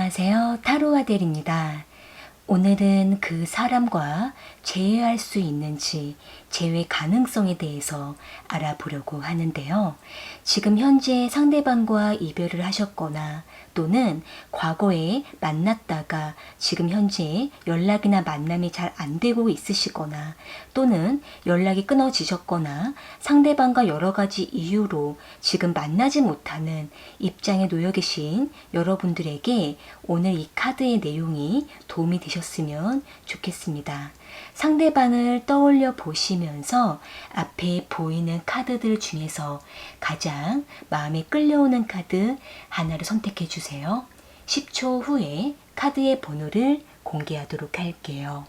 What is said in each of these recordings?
안녕하세요. 타로아델입니다. 오늘은 그 사람과 재회할 수 있는지, 재회 가능성에 대해서 알아보려고 하는데요. 지금 현재 상대방과 이별을 하셨거나 또는 과거에 만났다가 지금 현재 연락이나 만남이 잘 안 되고 있으시거나 또는 연락이 끊어지셨거나 상대방과 여러 가지 이유로 지금 만나지 못하는 입장에 놓여 계신 여러분들에게 오늘 이 카드의 내용이 도움이 되셨으면 좋겠습니다. 상대방을 떠올려 보시면서 앞에 보이는 카드들 중에서 가장 마음에 끌려오는 카드 하나를 선택해 주세요. 10초 후에 카드의 번호를 공개하도록 할게요.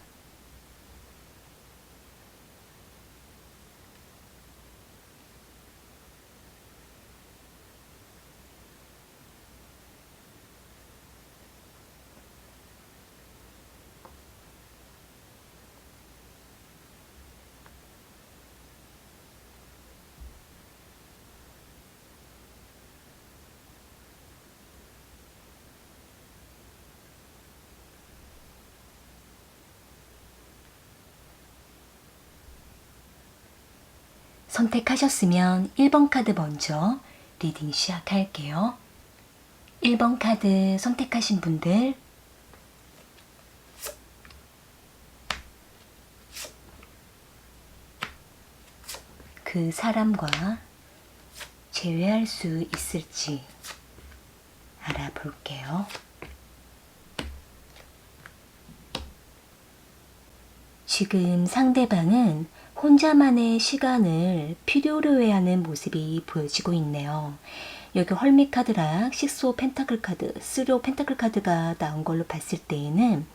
선택하셨으면 1번 카드 먼저 리딩 시작할게요. 1번 카드 선택하신 분들 그 사람과 재회할 수 있을지 알아볼게요. 지금 상대방은 혼자만의 시간을 필요로 해야 하는 모습이 보여지고 있네요. 여기 헐미 카드랑 식스 펜타클 카드, 쓰리 펜타클 카드가 나온 걸로 봤을 때에는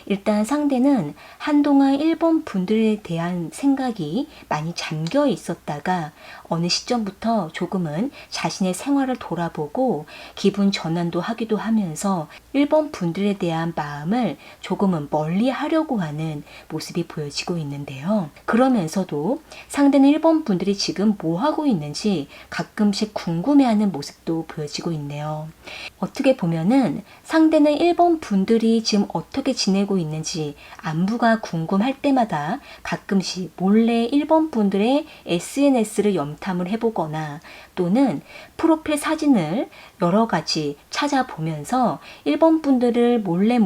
일단 상대는 한동안 일본 분들에 대한 생각이 많이 잠겨 있었다가 어느 시점부터 조금은 자신의 생활을 돌아보고 기분 전환도 하기도 하면서 일본 분들에 대한 마음을 조금은 멀리 하려고 하는 모습이 보여지고 있는데요. 그러면서도 상대는 일본 분들이 지금 뭐 하고 있는지 가끔씩 궁금해하는 모습도 보여지고 있네요. 어떻게 보면은 상대는 일본 분들이 지금 어떻게 지내고 있는지 안부가 궁금할 때마다 가끔씩 몰래 일본 분들의 SNS를 염탐을 해보거나 또는 프로필 사진을 여러 가지 찾아보면서 일본 분들을 몰래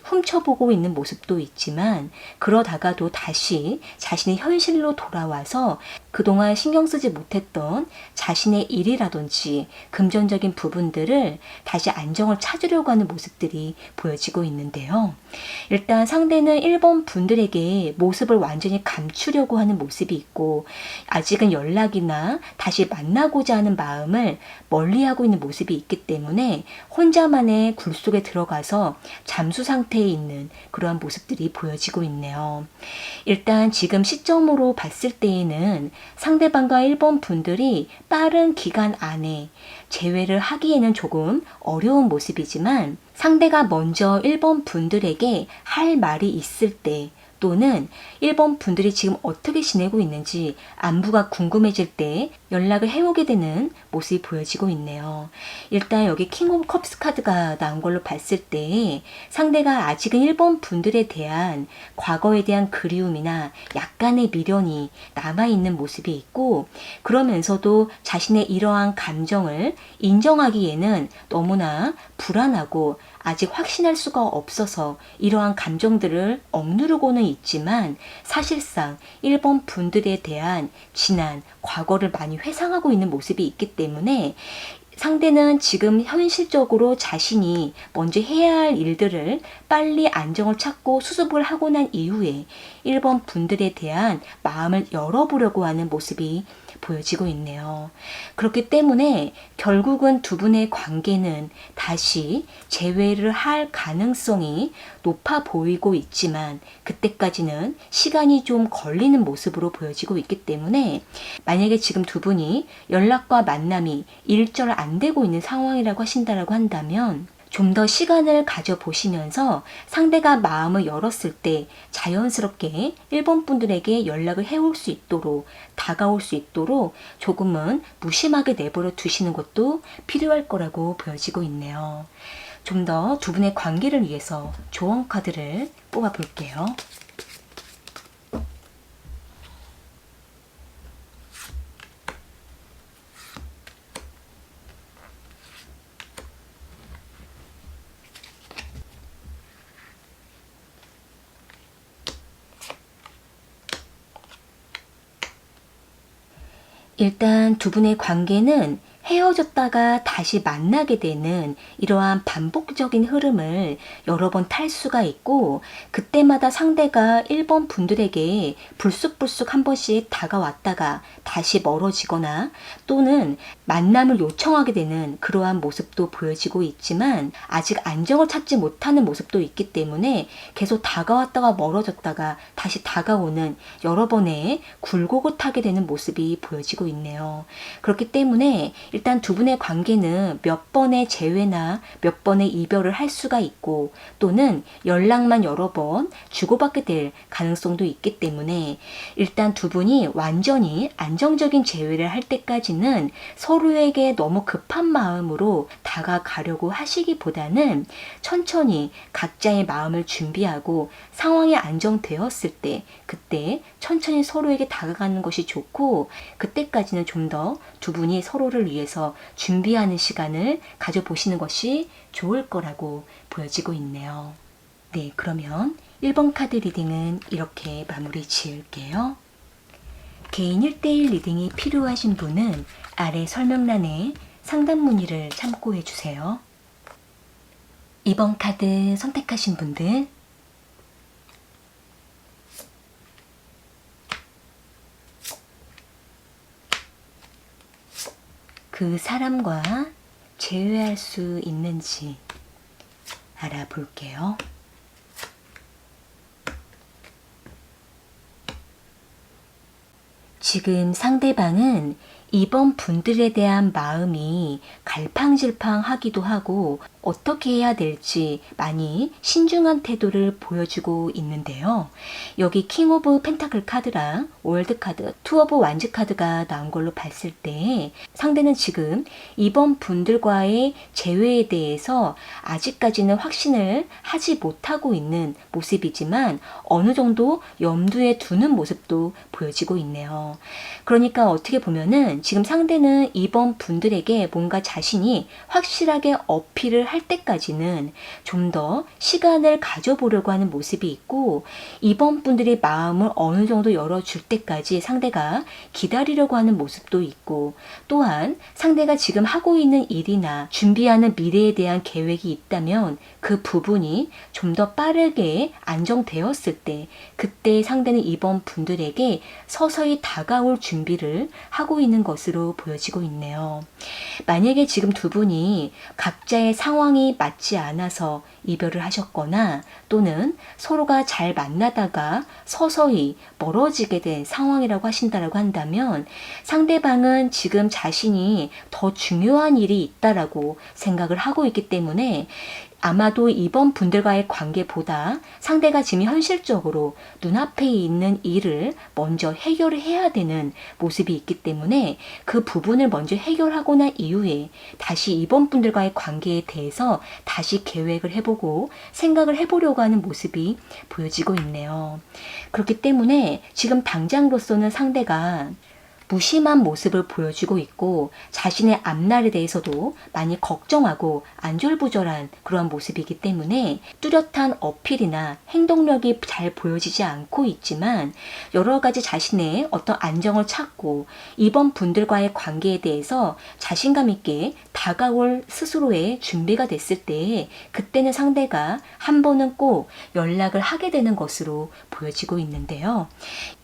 훔쳐보고 있는 모습도 있지만 그러다가도 다시 자신의 현실로 돌아와서 그동안 신경 쓰지 못했던 자신의 일이라든지 금전적인 부분들을 다시 안정을 찾으려고 하는 모습들이 보여지고 있는데요. 일단 상대는 일본 분들에게 모습을 완전히 감추려고 하는 모습이 있고 아직은 연락이나 다시 만나고자 하는 마음을 멀리하고 있는 모습이 있기 때문에 혼자만의 굴 속에 들어가서 잠수 상태에 있는 그러한 모습들이 보여지고 있네요. 일단 지금 시점으로 봤을 때에는 상대방과 일본 분들이 빠른 기간 안에 재회를 하기에는 조금 어려운 모습이지만 상대가 먼저 일본 분들에게 할 말이 있을 때 또는 일본 분들이 지금 어떻게 지내고 있는지 안부가 궁금해질 때 연락을 해오게 되는 모습이 보여지고 있네요. 일단 여기 킹 오브 컵스 카드가 나온 걸로 봤을 때 상대가 아직은 일본 분들에 대한 과거에 대한 그리움이나 약간의 미련이 남아있는 모습이 있고 그러면서도 자신의 이러한 감정을 인정하기에는 너무나 불안하고 아직 확신할 수가 없어서 이러한 감정들을 억누르고는 있지만 사실상 일본 분들에 대한 지난 과거를 많이 회상하고 있는 모습이 있기 때문에 상대는 지금 현실적으로 자신이 먼저 해야 할 일들을 빨리 안정을 찾고 수습을 하고 난 이후에 일본 분들에 대한 마음을 열어보려고 하는 모습이 보여지고 있네요. 그렇기 때문에 결국은 두 분의 관계는 다시 재회를 할 가능성이 높아 보이고 있지만 그때까지는 시간이 좀 걸리는 모습으로 보여지고 있기 때문에 만약에 지금 두 분이 연락과 만남이 일절 안 되고 있는 상황이라고 하신다라고 한다면 좀 더 시간을 가져보시면서 상대가 마음을 열었을 때 자연스럽게 일본 분들에게 연락을 해올 수 있도록 다가올 수 있도록 조금은 무심하게 내버려 두시는 것도 필요할 거라고 보여지고 있네요. 좀 더 두 분의 관계를 위해서 조언 카드를 뽑아 볼게요. 일단 두 분의 관계는 헤어졌다가 다시 만나게 되는 이러한 반복적인 흐름을 여러 번 탈 수가 있고, 그때마다 상대가 1번 분들에게 불쑥불쑥 한 번씩 다가왔다가 다시 멀어지거나 또는 만남을 요청하게 되는 그러한 모습도 보여지고 있지만, 아직 안정을 찾지 못하는 모습도 있기 때문에 계속 다가왔다가 멀어졌다가 다시 다가오는 여러 번의 굴곡을 타게 되는 모습이 보여지고 있네요. 그렇기 때문에 일단 두 분의 관계는 몇 번의 재회나 몇 번의 이별을 할 수가 있고, 또는 연락만 여러 번 주고받게 될 가능성도 있기 때문에 일단 두 분이 완전히 안정적인 재회를 할 때까지는 서로에게 너무 급한 마음으로 다가가려고 하시기보다는 천천히 각자의 마음을 준비하고 상황이 안정되었을 때 그때 천천히 서로에게 다가가는 것이 좋고, 그때까지는 좀 더 두 분이 서로를 위해서 준비하는 시간을 가져보시는 것이 좋을 거라고 보여지고 있네요. 네, 그러면 1번 카드 리딩은 이렇게 마무리 지을게요. 개인 1대1 리딩이 필요하신 분은 아래 설명란에 상담 문의를 참고해 주세요. 2번 카드 선택하신 분들, 그 사람과 재회할 수 있는지 알아볼게요. 지금 상대방은 이번 분들에 대한 마음이 갈팡질팡하기도 하고 어떻게 해야 될지 많이 신중한 태도를 보여주고 있는데요. 여기 킹 오브 펜타클 카드랑 월드 카드, 투 오브 완즈 카드가 나온 걸로 봤을 때 상대는 지금 이번 분들과의 재회에 대해서 아직까지는 확신을 하지 못하고 있는 모습이지만 어느 정도 염두에 두는 모습도 보여지고 있네요. 그러니까 어떻게 보면은 지금 상대는 이번 분들에게 뭔가 자신이 확실하게 어필을 할 때까지는 좀 더 시간을 가져보려고 하는 모습이 있고, 이번 분들이 마음을 어느 정도 열어줄 때까지 상대가 기다리려고 하는 모습도 있고, 또한 상대가 지금 하고 있는 일이나 준비하는 미래에 대한 계획이 있다면 그 부분이 좀 더 빠르게 안정되었을 때 그때 상대는 이번 분들에게 서서히 다가올 준비를 하고 있는 것으로 보여지고 있네요. 만약에 지금 두 분이 각자의 상황이 맞지 않아서 이별을 하셨거나 또는 서로가 잘 만나다가 서서히 멀어지게 된 상황이라고 하신다라고 한다면 상대방은 지금 자신이 더 중요한 일이 있다라고 생각을 하고 있기 때문에 아마도 이번 분들과의 관계보다 상대가 지금 현실적으로 눈앞에 있는 일을 먼저 해결을 해야 되는 모습이 있기 때문에 그 부분을 먼저 해결하고 난 이후에 다시 이번 분들과의 관계에 대해서 다시 계획을 해보고 생각을 해보려고 하는 모습이 보여지고 있네요. 그렇기 때문에 지금 당장으로서는 상대가 무심한 모습을 보여주고 있고 자신의 앞날에 대해서도 많이 걱정하고 안절부절한 그런 모습이기 때문에 뚜렷한 어필이나 행동력이 잘 보여지지 않고 있지만 여러 가지 자신의 어떤 안정을 찾고 이번 분들과의 관계에 대해서 자신감 있게 다가올 스스로의 준비가 됐을 때 그때는 상대가 한 번은 꼭 연락을 하게 되는 것으로 보여지고 있는데요.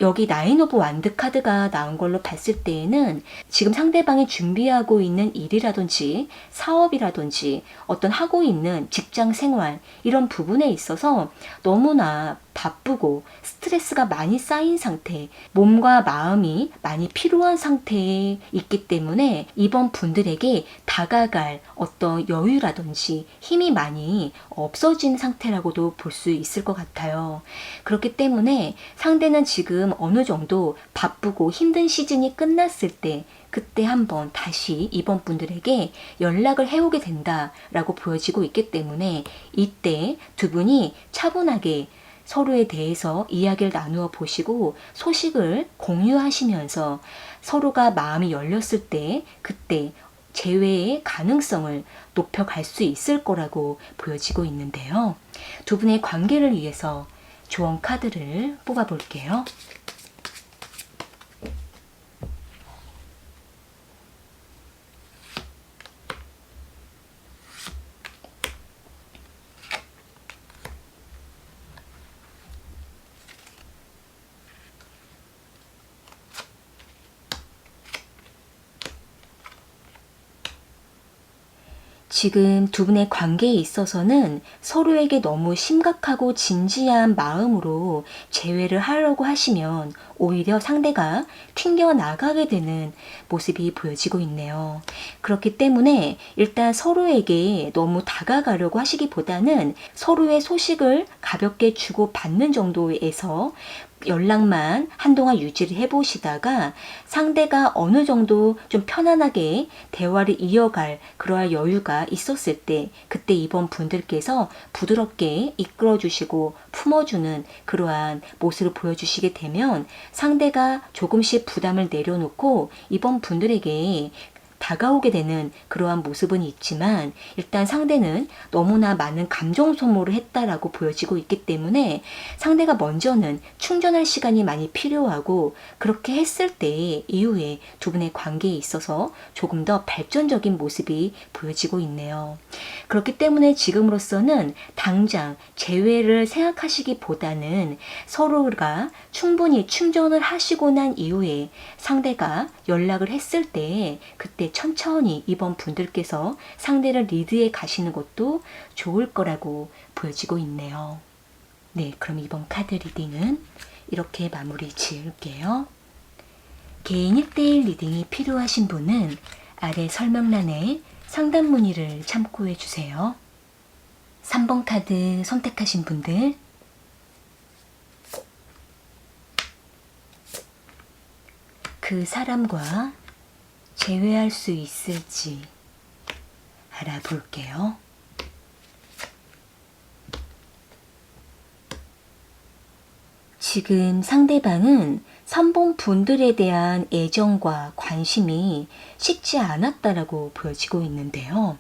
여기 나인 오브 완드 카드가 나온 걸로 봤을 때에는 지금 상대방이 준비하고 있는 일이라든지 사업이라든지 어떤 하고 있는 직장 생활 이런 부분에 있어서 너무나 바쁘고 스트레스가 많이 쌓인 상태, 몸과 마음이 많이 피로한 상태에 있기 때문에 이번 분들에게 다가갈 어떤 여유라든지 힘이 많이 없어진 상태라고도 볼 수 있을 것 같아요. 그렇기 때문에 상대는 지금 어느 정도 바쁘고 힘든 시즌이 끝났을 때 그때 한번 다시 이번 분들에게 연락을 해오게 된다라고 보여지고 있기 때문에 이때 두 분이 차분하게 서로에 대해서 이야기를 나누어 보시고 소식을 공유하시면서 서로가 마음이 열렸을 때 그때 재회의 가능성을 높여갈 수 있을 거라고 보여지고 있는데요. 두 분의 관계를 위해서 조언 카드를 뽑아볼게요. 지금 두 분의 관계에 있어서는 서로에게 너무 심각하고 진지한 마음으로 재회를 하려고 하시면 오히려 상대가 튕겨나가게 되는 모습이 보여지고 있네요. 그렇기 때문에 일단 서로에게 너무 다가가려고 하시기보다는 서로의 소식을 가볍게 주고받는 정도에서 연락만 한동안 유지를 해보시다가 상대가 어느 정도 좀 편안하게 대화를 이어갈 그러한 여유가 있었을 때 그때 이번 분들께서 부드럽게 이끌어주시고 품어주는 그러한 모습을 보여주시게 되면 상대가 조금씩 부담을 내려놓고 이번 분들에게 다가오게 되는 그러한 모습은 있지만 일단 상대는 너무나 많은 감정 소모를 했다라고 보여지고 있기 때문에 상대가 먼저는 충전할 시간이 많이 필요하고 그렇게 했을 때 이후에 두 분의 관계에 있어서 조금 더 발전적인 모습이 보여지고 있네요. 그렇기 때문에 지금으로서는 당장 재회를 생각하시기보다는 서로가 충분히 충전을 하시고 난 이후에 상대가 연락을 했을 때 그때 천천히 이번 분들께서 상대를 리드해 가시는 것도 좋을 거라고 보여지고 있네요. 네, 그럼 이번 카드 리딩은 이렇게 마무리 지을게요. 개인 1대1 리딩이 필요하신 분은 아래 설명란에 상담 문의를 참고해 주세요. 3번 카드 선택하신 분들 그 사람과 재회할 수 있을지 알아볼게요. 지금 상대방은 3번 분들에 대한 애정과 관심이 식지 않았다라고 보여지고 있는데요.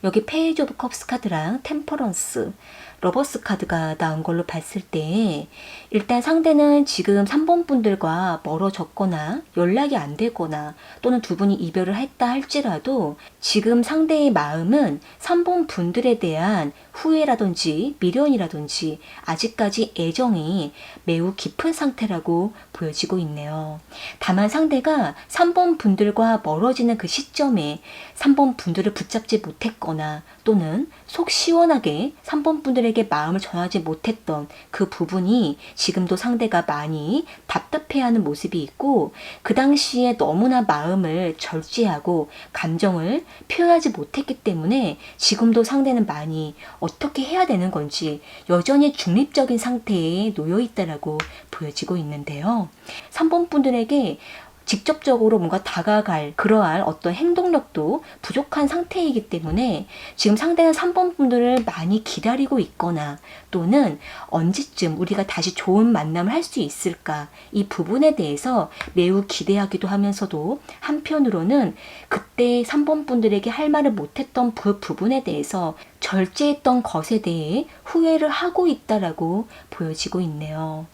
여기 페이지 오브 컵스 카드랑 템퍼런스, 러버스 카드가 나온 걸로 봤을 때 일단 상대는 지금 3번 분들과 멀어졌거나 연락이 안 되거나 또는 두 분이 이별을 했다 할지라도 지금 상대의 마음은 3번 분들에 대한 후회라든지 미련이라든지 아직까지 애정이 매우 깊은 상태라고 보여지고 있네요. 다만 상대가 3번 분들과 멀어지는 그 시점에 3번 분들을 붙잡지 못했거나 또는 속 시원하게 3번 분들에게 마음을 전하지 못했던 그 부분이 지금도 상대가 많이 답답해하는 모습이 있고 그 당시에 너무나 마음을 절제하고 감정을 표현하지 못했기 때문에 지금도 상대는 많이 어떻게 해야 되는 건지 여전히 중립적인 상태에 놓여 있다라고 보여지고 있는데요. 3번 분들에게 직접적으로 뭔가 다가갈 그러한 어떤 행동력도 부족한 상태이기 때문에 지금 상대는 3번 분들을 많이 기다리고 있거나 또는 언제쯤 우리가 다시 좋은 만남을 할 수 있을까 이 부분에 대해서 매우 기대하기도 하면서도 한편으로는 그때 3번 분들에게 할 말을 못했던 그 부분에 대해서 절제했던 것에 대해 후회를 하고 있다라고 보여지고 있네요.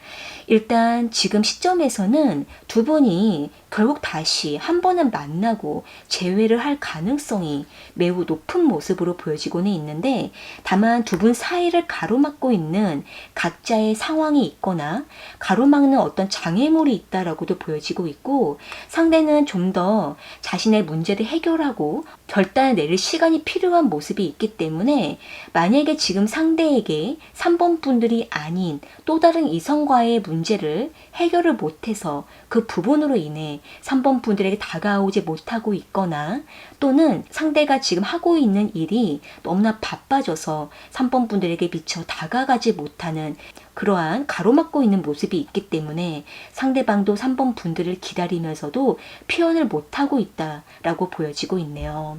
일단 지금 시점에서는 두 분이 결국 다시 한 번은 만나고 재회를 할 가능성이 매우 높은 모습으로 보여지고는 있는데 다만 두 분 사이를 가로막고 있는 각자의 상황이 있거나 가로막는 어떤 장애물이 있다라고도 보여지고 있고 상대는 좀 더 자신의 문제를 해결하고 결단을 내릴 시간이 필요한 모습이 있기 때문에 때문에 만약에 지금 상대에게 3번 분들이 아닌 또 다른 이성과의 문제를 해결을 못해서 그 부분으로 인해 3번 분들에게 다가오지 못하고 있거나 또는 상대가 지금 하고 있는 일이 너무나 바빠져서 3번 분들에게 미처 다가가지 못하는 그러한 가로막고 있는 모습이 있기 때문에 상대방도 3번 분들을 기다리면서도 표현을 못하고 있다라고 보여지고 있네요.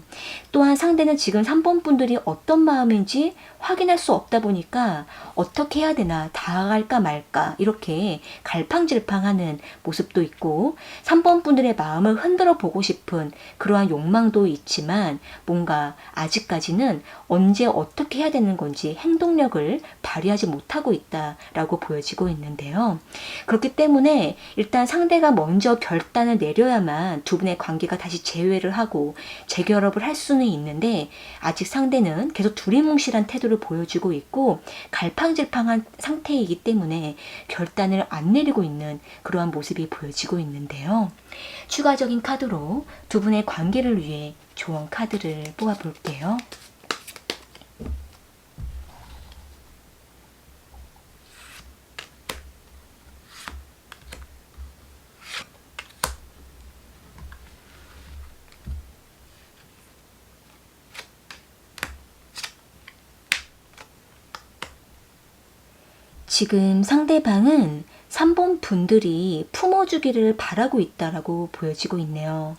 또한 상대는 지금 3번 분들이 어떤 마음인지 확인할 수 없다 보니까 어떻게 해야 되나, 다가갈까 말까 이렇게 갈팡질팡하는 모습도 있고 3번 분들의 마음을 흔들어 보고 싶은 그러한 욕망도 있지만 뭔가 아직까지는 언제 어떻게 해야 되는 건지 행동력을 발휘하지 못하고 있다라고 보여지고 있는데요. 그렇기 때문에 일단 상대가 먼저 결단을 내려야만 두 분의 관계가 다시 재회를 하고 재결합을 할 수는 있는데 아직 상대는 계속 두리뭉실한 태도를 보여주고 있고 갈팡질팡한 상태이기 때문에 결단을 안 내리고 있는 그러한 모습이 보여지고 있는데요. 추가적인 카드로 두 분의 관계를 위해 조언 카드를 뽑아 볼게요. 지금 상대방은 3번 분들이 품어주기를 바라고 있다라고 보여지고 있네요.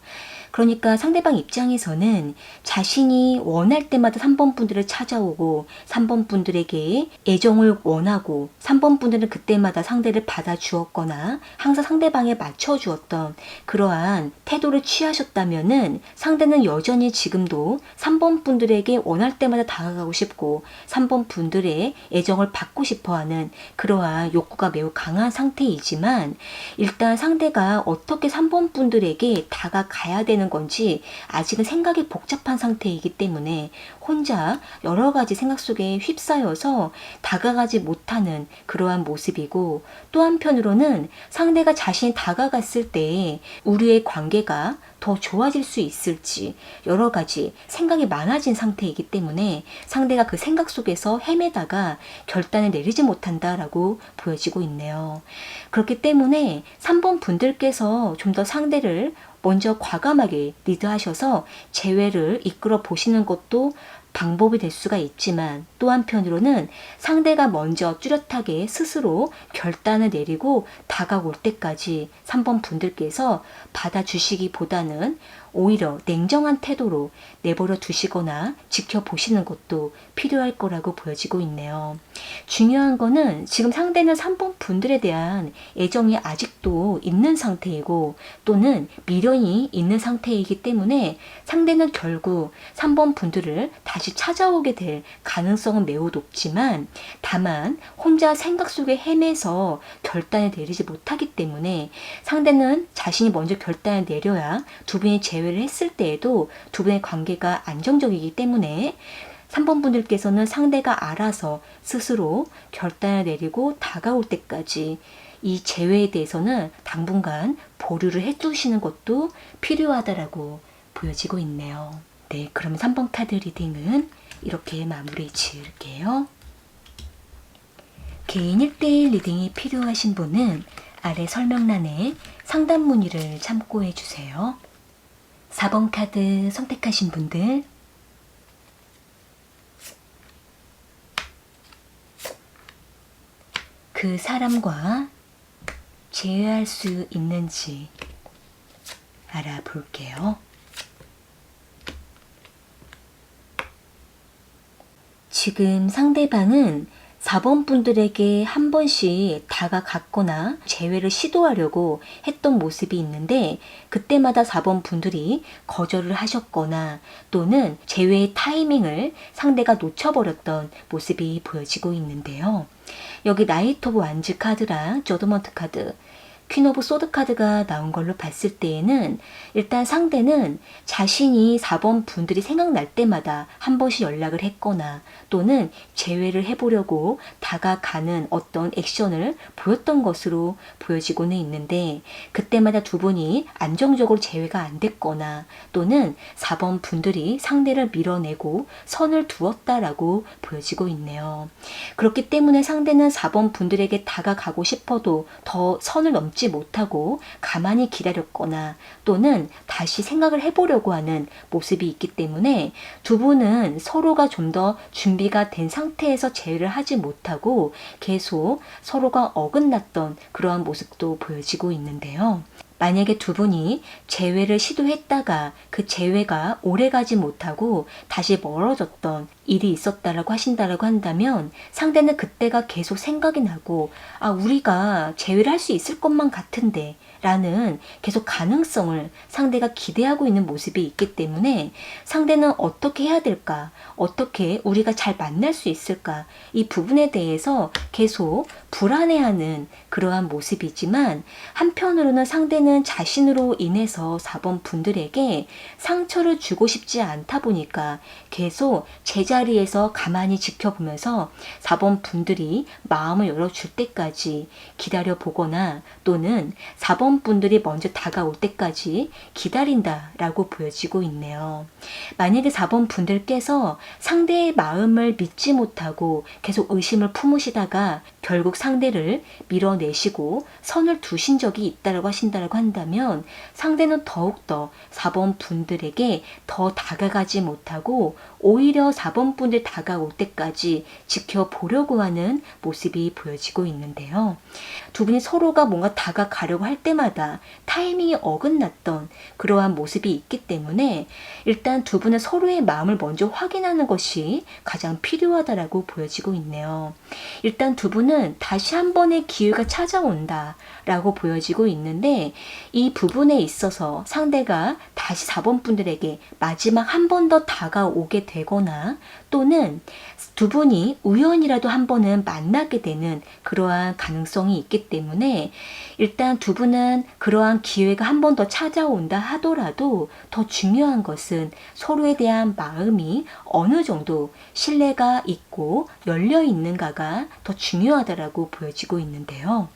그러니까 상대방 입장에서는 자신이 원할 때마다 3번 분들을 찾아오고 3번 분들에게 애정을 원하고 3번 분들은 그때마다 상대를 받아주었거나 항상 상대방에 맞춰주었던 그러한 태도를 취하셨다면은 상대는 여전히 지금도 3번 분들에게 원할 때마다 다가가고 싶고 3번 분들의 애정을 받고 싶어하는 그러한 욕구가 매우 강한 상태이지만 일단 상대가 어떻게 3번 분들에게 다가가야 되는 건지 아직은 생각이 복잡한 상태이기 때문에 혼자 여러 가지 생각 속에 휩싸여서 다가가지 못하는 그러한 모습이고 또 한편으로는 상대가 자신이 다가갔을 때 우리의 관계가 더 좋아질 수 있을지 여러 가지 생각이 많아진 상태이기 때문에 상대가 그 생각 속에서 헤매다가 결단을 내리지 못한다라고 보여지고 있네요. 그렇기 때문에 3번 분들께서 좀 더 상대를 먼저 과감하게 리드하셔서 재회를 이끌어 보시는 것도 방법이 될 수가 있지만 또 한편으로는 상대가 먼저 뚜렷하게 스스로 결단을 내리고 다가올 때까지 3번 분들께서 받아주시기보다는 오히려 냉정한 태도로 내버려 두시거나 지켜보시는 것도 필요할 거라고 보여지고 있네요. 중요한 거는 지금 상대는 3번 분들에 대한 애정이 아직도 있는 상태이고 또는 미련이 있는 상태이기 때문에 상대는 결국 3번 분들을 다시 찾아오게 될 가능성은 매우 높지만 다만 혼자 생각 속에 헤매서 결단을 내리지 못하기 때문에 상대는 자신이 먼저 결단을 내려야 두 분이 재회를 했을 때에도 두 분의 관계가 안정적이기 때문에 3번 분들께서는 상대가 알아서 스스로 결단을 내리고 다가올 때까지 이 재회에 대해서는 당분간 보류를 해두시는 것도 필요하다라고 보여지고 있네요. 네, 그럼 3번 카드 리딩은 이렇게 마무리 지을게요. 개인 1대1 리딩이 필요하신 분은 아래 설명란에 상담 문의를 참고해 주세요. 4번 카드 선택하신 분들 그 사람과 재회할 수 있는지 알아볼게요. 지금 상대방은 4번 분들에게 한 번씩 다가갔거나 재회를 시도하려고 했던 모습이 있는데 그때마다 4번 분들이 거절을 하셨거나 또는 재회의 타이밍을 상대가 놓쳐버렸던 모습이 보여지고 있는데요. 여기 나이트 오브 완즈 카드랑 저드먼트 카드 퀸 오브 소드 카드가 나온 걸로 봤을 때에는 일단 상대는 자신이 4번 분들이 생각날 때마다 한 번씩 연락을 했거나 또는 재회를 해보려고 다가가는 어떤 액션을 보였던 것으로 보여지고는 있는데, 그때마다 두 분이 안정적으로 재회가 안 됐거나 또는 4번 분들이 상대를 밀어내고 선을 두었다라고 보여지고 있네요. 그렇기 때문에 상대는 4번 분들에게 다가가고 싶어도 더 선을 넘지 못하고 가만히 기다렸거나 또는 다시 생각을 해보려고 하는 모습이 있기 때문에 두 분은 서로가 좀 더 준비가 된 상태에서 재회를 하지 못하고 계속 서로가 어긋났던 그러한 모습도 보여지고 있는데요. 만약에 두 분이 재회를 시도했다가 그 재회가 오래가지 못하고 다시 멀어졌던 일이 있었다라고 하신다라고 한다면 상대는 그때가 계속 생각이 나고 우리가 재회를 할 수 있을 것만 같은데 라는 계속 가능성을 상대가 기대하고 있는 모습이 있기 때문에 상대는 어떻게 해야 될까? 어떻게 우리가 잘 만날 수 있을까? 이 부분에 대해서 계속 불안해하는 그러한 모습이지만, 한편으로는 상대는 자신으로 인해서 4번 분들에게 상처를 주고 싶지 않다 보니까 계속 제자리에서 가만히 지켜보면서 4번 분들이 마음을 열어줄 때까지 기다려보거나 또는 4번 분들이 먼저 다가올 때까지 기다린다라고 보여지고 있네요. 만약에 4번 분들께서 상대의 마음을 믿지 못하고 계속 의심을 품으시다가 결국 상대를 밀어내시고 선을 두신 적이 있다고 하신다고 한다면 상대는 더욱더 4번 분들에게 더 다가가지 못하고 오히려 4번 분들 다가올 때까지 지켜보려고 하는 모습이 보여지고 있는데요. 두 분이 서로가 뭔가 다가가려고 할 때마다 타이밍이 어긋났던 그러한 모습이 있기 때문에 일단 두 분은 서로의 마음을 먼저 확인하는 것이 가장 필요하다라고 보여지고 있네요. 일단 두 분은 다시 한 번의 기회가 찾아온다라고 보여지고 있는데, 이 부분에 있어서 상대가 다시 4번 분들에게 마지막 한 번 더 다가오게 되거나 또는 두 분이 우연이라도 한 번은 만나게 되는 그러한 가능성이 있기 때문에 일단 두 분은 그러한 기회가 한 번 더 찾아온다 하더라도 더 중요한 것은 서로에 대한 마음이 어느 정도 신뢰가 있고 열려 있는가가 더 중요하다라고 보여지고 있는데요.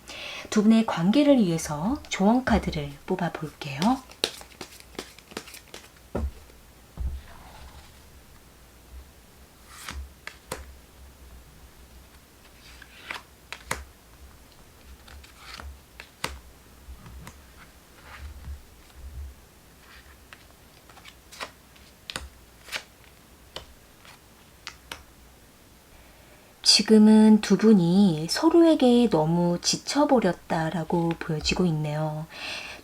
두 분의 관계를 위해서 조언 카드를 뽑아 볼게요. 지금은 두 분이 서로에게 너무 지쳐버렸다라고 보여지고 있네요.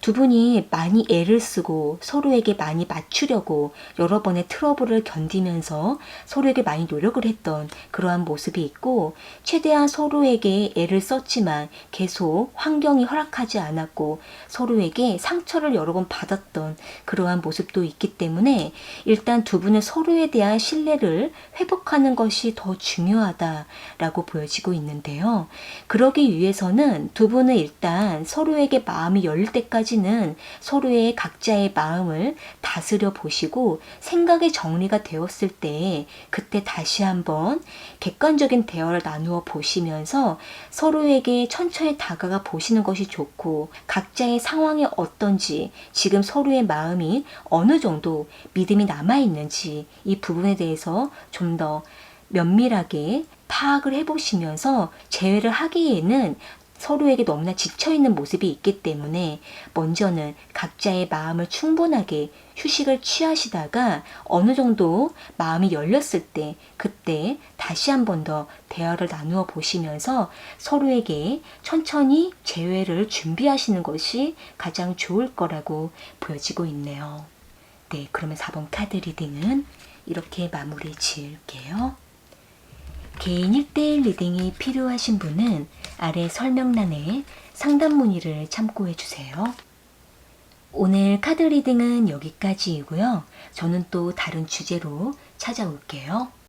두 분이 많이 애를 쓰고 서로에게 많이 맞추려고 여러 번의 트러블을 견디면서 서로에게 많이 노력을 했던 그러한 모습이 있고, 최대한 서로에게 애를 썼지만 계속 환경이 허락하지 않았고 서로에게 상처를 여러 번 받았던 그러한 모습도 있기 때문에 일단 두 분은 서로에 대한 신뢰를 회복하는 것이 더 중요하다라고 보여지고 있는데요. 그러기 위해서는 두 분은 일단 서로에게 마음이 열릴 때까지 서로의 각자의 마음을 다스려 보시고 생각의 정리가 되었을 때 그때 다시 한번 객관적인 대화를 나누어 보시면서 서로에게 천천히 다가가 보시는 것이 좋고, 각자의 상황이 어떤지, 지금 서로의 마음이 어느 정도 믿음이 남아있는지 이 부분에 대해서 좀 더 면밀하게 파악을 해보시면서 재회를 하기에는 서로에게 너무나 지쳐있는 모습이 있기 때문에 먼저는 각자의 마음을 충분하게 휴식을 취하시다가 어느 정도 마음이 열렸을 때 그때 다시 한 번 더 대화를 나누어 보시면서 서로에게 천천히 재회를 준비하시는 것이 가장 좋을 거라고 보여지고 있네요. 네, 그러면 4번 카드 리딩은 이렇게 마무리 지을게요. 개인 1대1 리딩이 필요하신 분은 아래 설명란에 상담 문의를 참고해 주세요. 오늘 카드 리딩은 여기까지이고요. 저는 또 다른 주제로 찾아올게요.